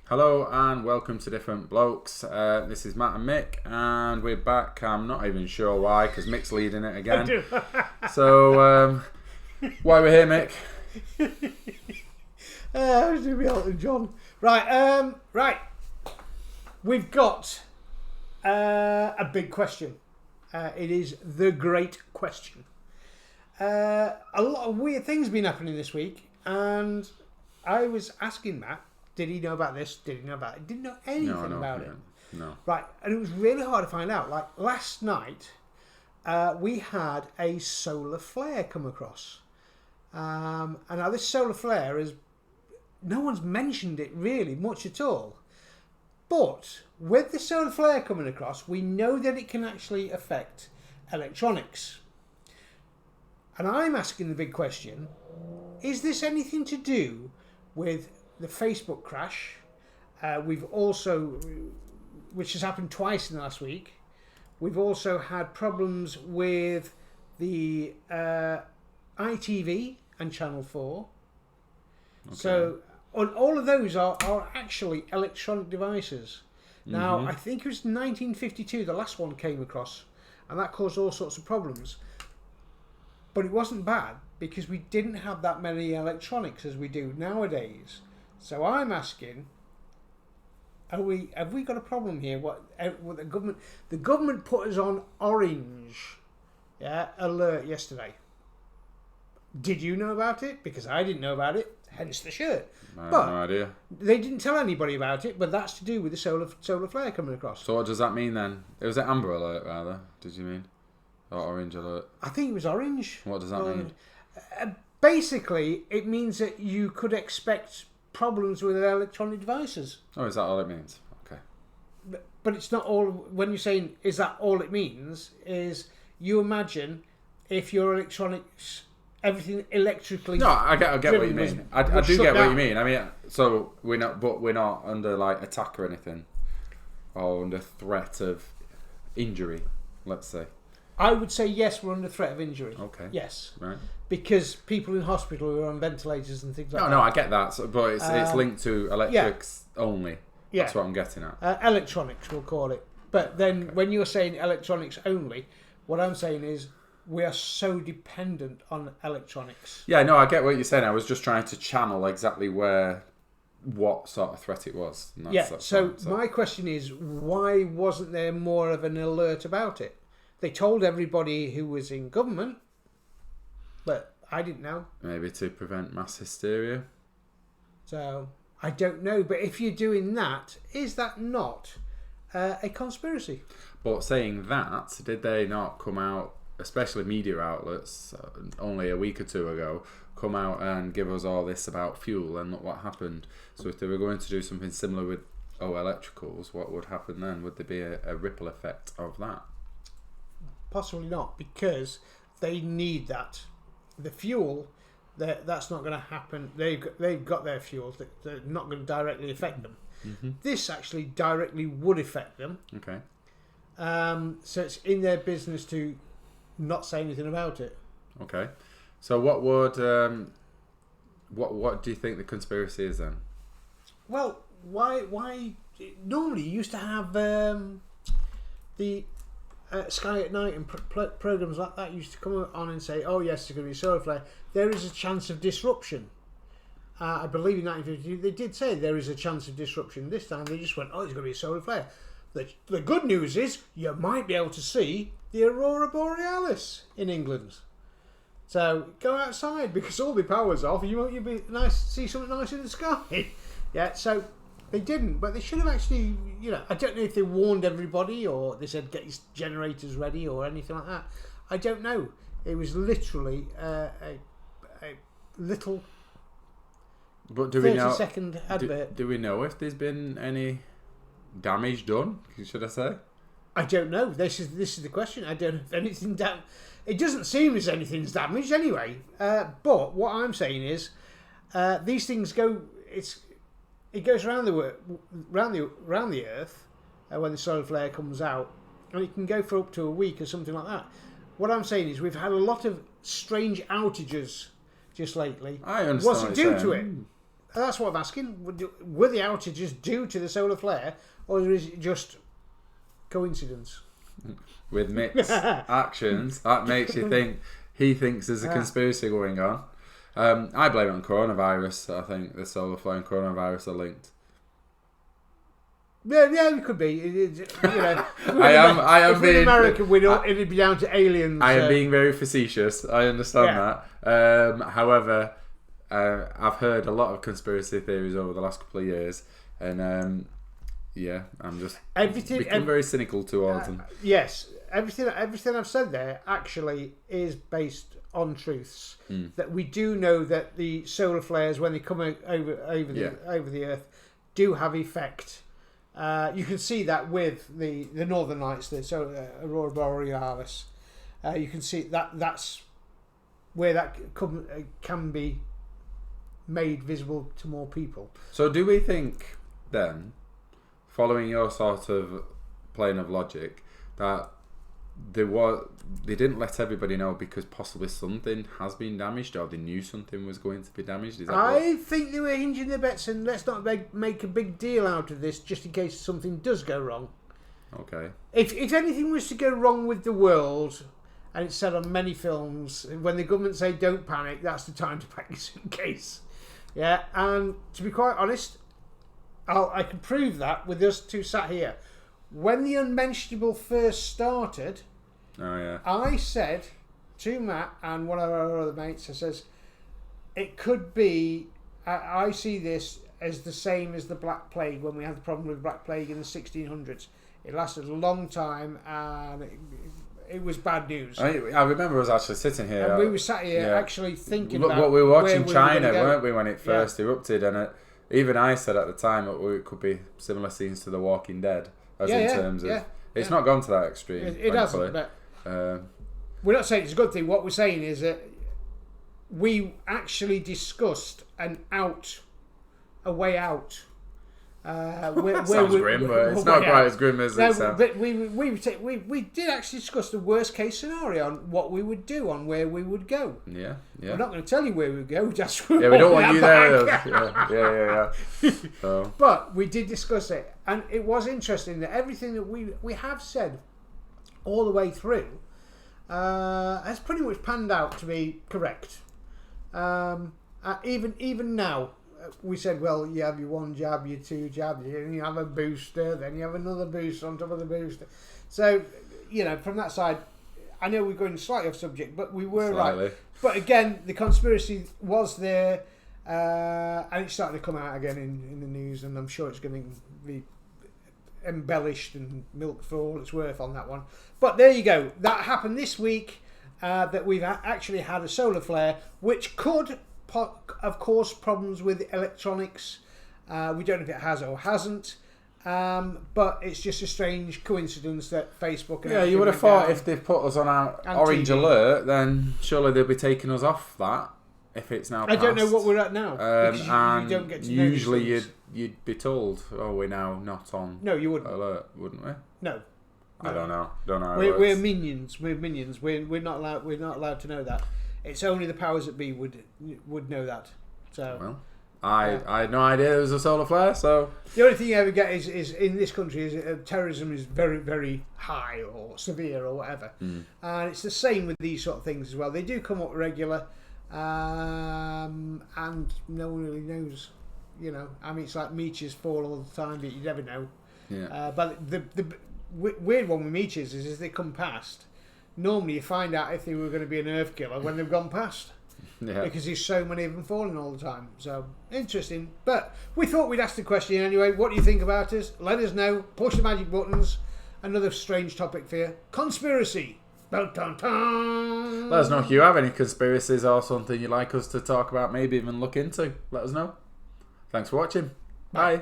Hello and welcome to Different Blokes. This is Matt and Mick, and we're back. I'm not even sure why, because Mick's leading it again. So, why we're here, Mick? I was doing Elton John. Right. We've got a big question. It is the great question. A lot of weird things have been happening this week, and I was asking Matt, did he know about this? Did he know about it? He didn't know anything about it. No. Right, and it was really hard to find out. Like last night, we had a solar flare come across. And now this solar flare is, no one's mentioned it really much at all. But with the solar flare coming across, we know that it can actually affect electronics. And I'm asking the big question, is this anything to do with the Facebook crash? We've also, which has happened twice in the last week, we've also had problems with the ITV and Channel 4. Okay. So all of those are actually electronic devices. Now, I think it was 1952 the last one came across, and that caused all sorts of problems. But it wasn't bad, because we didn't have that many electronics as we do nowadays. So I'm asking, have we got a problem here? What the government put us on orange alert yesterday. Did you know about it? Because I didn't know about it, hence the shirt. I have no idea. They didn't tell anybody about it, but that's to do with the solar flare coming across. So what does that mean then? It was an amber alert, rather, did you mean? Or orange alert? I think it was orange. What does that mean? Basically, it means that you could expect problems with electronic devices. Oh, is that all it means? Okay. But it's not all. When you're saying, is that all it means? Is you imagine if your electronics, everything electrically. No, I get what you mean. I do get what you mean. I mean, so we're not under like attack or anything, or under threat of injury. Let's say. I would say yes, we're under threat of injury. Okay. Yes. Right. Because people in hospital are on ventilators and things like that. No, I get that, but it's linked to electrics only. Yeah. That's what I'm getting at. Electronics, we'll call it. But then when you're saying electronics only, what I'm saying is we are so dependent on electronics. Yeah, no, I get what you're saying. I was just trying to channel exactly what sort of threat it was. So my question is, why wasn't there more of an alert about it? They told everybody who was in government, but I didn't know. Maybe to prevent mass hysteria. So, I don't know. But if you're doing that, is that not a conspiracy? But saying that, did they not come out, especially media outlets, only a week or two ago, come out and give us all this about fuel and look what happened? So if they were going to do something similar with electricals, what would happen then? Would there be a ripple effect of that? Possibly not, because they need that. The fuel, that's not going to happen. They've got their fuel. They're not going to directly affect them. Mm-hmm. This actually directly would affect them. Okay. So it's in their business to not say anything about it. Okay. So what would what do you think the conspiracy is then? Well, why normally you used to have the Sky at Night and programmes like that used to come on and say, oh yes, there's going to be a solar flare. There is a chance of disruption. I believe in 1952 they did say there is a chance of disruption. This time they just went, oh, there's going to be a solar flare. The good news is you might be able to see the Aurora Borealis in England. So go outside because all the power's off and you'll be nice to see something nice in the sky. Yeah, so they didn't, but they should have actually, I don't know if they warned everybody or they said get your generators ready or anything like that. I don't know. It was literally a little 30-second advert. Do we know if there's been any damage done, should I say? I don't know. This is the question. I don't know if anything it doesn't seem as anything's damaged anyway. But what I'm saying is these things go... It goes around the Earth when the solar flare comes out, and it can go for up to a week or something like that. What I'm saying is we've had a lot of strange outages just lately. I understand. What's it due to it? that's what I'm asking. Were the outages due to the solar flare, or is it just coincidence? With Mick's actions, that makes you think he thinks there's a conspiracy going on. I blame it on coronavirus. I think the solar flare and coronavirus are linked. Yeah, it could be. You know, I am if being in America, it'd be down to aliens. I am being very facetious. I understand that. However, I've heard a lot of conspiracy theories over the last couple of years, and I'm just become very cynical towards them. Yes, everything I've said there actually is based on truths. That we do know that the solar flares, when they come over the Earth, do have effect. You can see that with the Northern Lights, the Aurora Borealis. You can see that's where that can be made visible to more people. So do we think then, following your sort of plane of logic, that they didn't let everybody know because possibly something has been damaged, or they knew something was going to be damaged? I think they were hinging their bets, and let's not make a big deal out of this just in case something does go wrong. Okay. If anything was to go wrong with the world, and it's said on many films, when the government say don't panic, that's the time to pack your suitcase. Yeah, and to be quite honest, I can prove that with us two sat here. When the unmentionable first started, I said to Matt and one of our other mates, I says, it could be, I see this as the same as the Black Plague, when we had the problem with the Black Plague in the 1600s. It lasted a long time, and it was bad news. I remember us actually sitting here. And we were sat here actually thinking about what we were watching China, we weren't we, when it first erupted? And even I said at the time that it could be similar scenes to The Walking Dead. Terms of it's not gone to that extreme. It hasn't, but we're not saying it's a good thing. What we're saying is that we actually discussed a way out. Sounds grim, but it's not quite as grim as it sounds. But we did actually discuss the worst case scenario on what we would do, on where we would go. Yeah. We're not going to tell you where we would go. Just we don't want you there. Yeah. So. But we did discuss it, and it was interesting that everything that we have said all the way through has pretty much panned out to be correct. Even now. We said, well, you have your one jab, your two jabs, and you have a booster, then you have another booster on top of the booster. So, from that side, I know we're going slightly off subject, but we were right. But again, the conspiracy was there, and it's starting to come out again in the news, and I'm sure it's going to be embellished and milked for all it's worth on that one. But there you go. That happened this week, that we've actually had a solar flare, which could... of course, problems with electronics. We don't know if it has or hasn't, but it's just a strange coincidence that Facebook and you would have thought if they put us on our orange TV alert, then surely they'll be taking us off that if it's now passed. I don't know what we're at now, because and you don't get to usually know you'd be told, we're now not on alert, wouldn't we? No. I don't know how we're minions. We're not allowed to know that. It's only the powers that be would know that. So, well, I had no idea there was a solar flare. So the only thing you ever get is in this country is terrorism is very, very high or severe or whatever, and it's the same with these sort of things as well. They do come up regular, and no one really knows. It's like meteors fall all the time, but you never know. Yeah. But the weird one with meteors is they come past. Normally you find out if they were going to be an earth killer when they've gone past. Yeah. Because there's so many of them falling all the time. So, interesting. But we thought we'd ask the question anyway. What do you think about us? Let us know. Push the magic buttons. Another strange topic for you. Conspiracy. Let us know if you have any conspiracies or something you'd like us to talk about, maybe even look into. Let us know. Thanks for watching. Bye.